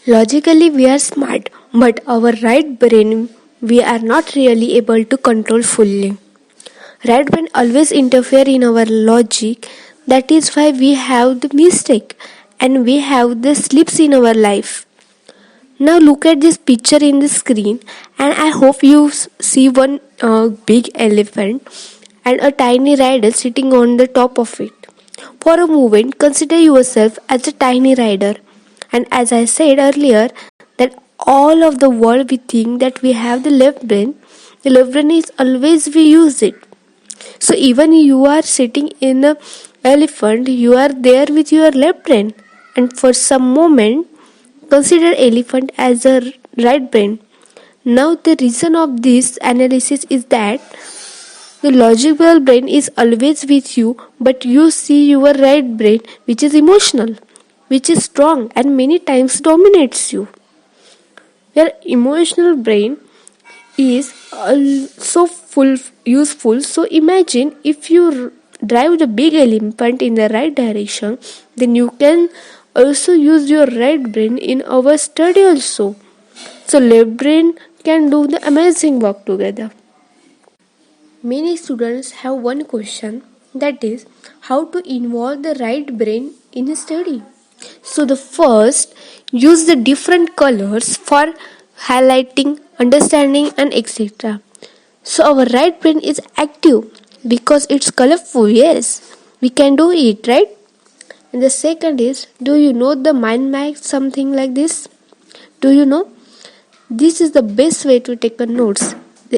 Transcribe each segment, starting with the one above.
Logically, we are smart, but our right brain we are not really able to control fully. Right brain always interfere in our logic. That is why we have the mistake and we have the slips in our life. Now look at this picture in the screen, and I hope you see one big elephant and a tiny rider sitting on the top of it. For a moment, consider yourself as a tiny rider. And as I said earlier, that all of the world we think that we have the left brain is always we use it. So even you are sitting in a elephant, you are there with your left brain. And for some moment, consider elephant as a right brain. Now the reason of this analysis is that the logical brain is always with you, but you see your right brain, which is emotional, which is strong and many times dominates you. Your emotional brain is also useful. So imagine if you drive the big elephant in the right direction, then you can also use your right brain in our study also. So left brain can do the amazing work together. Many students have one question, that is how to involve the right brain in study. So the first, use the different colors for highlighting, understanding and etc. So our right brain is active because it's colorful. Yes, we can do it, right? And the second is, do you know the mind map, something like this? Do you know? This is the best way to take a notes.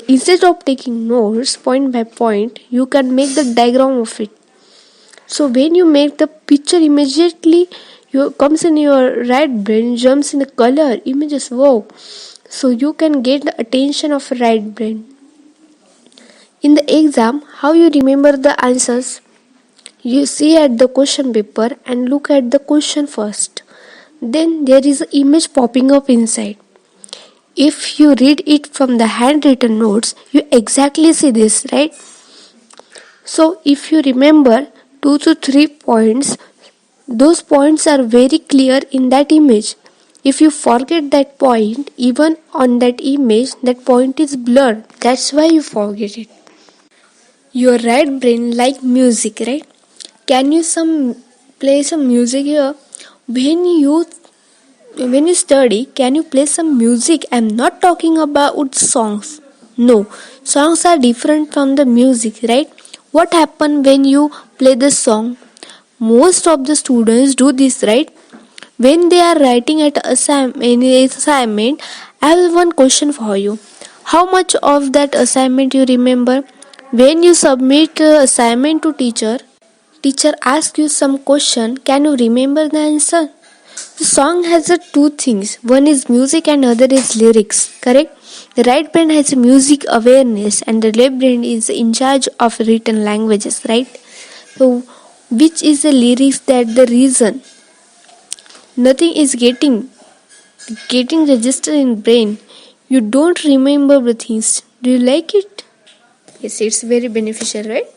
Instead of taking notes point by point, you can make the diagram of it. So when you make the picture, immediately you comes in your right brain, jumps in the color images. Wow! So you can get the attention of right brain. In the exam, how you remember the answers? You see at the question paper and look at the question first. Then there is an image popping up inside. If you read it from the handwritten notes, you exactly see this, right? So if you remember 2 to 3 points, those points are very clear in that image. If you forget that point, even on that image, that point is blurred. That's why you forget it. Your right brain like music, right? Can you play some music here? When you study, can you play some music? I'm not talking about songs. No, songs are different from the music, right? What happens when you play the song? Most of the students do this, right? When they are writing at assignment, I have one question for you. How much of that assignment you remember? When you submit the assignment to teacher asks you some question, can you remember the answer? The song has two things. One is music and other is lyrics, correct? The right brain has music awareness and the left brain is in charge of written languages, right? So which is the lyrics that the reason? Nothing is getting registered in brain. You don't remember the things. Do you like it? Yes, it's very beneficial, right?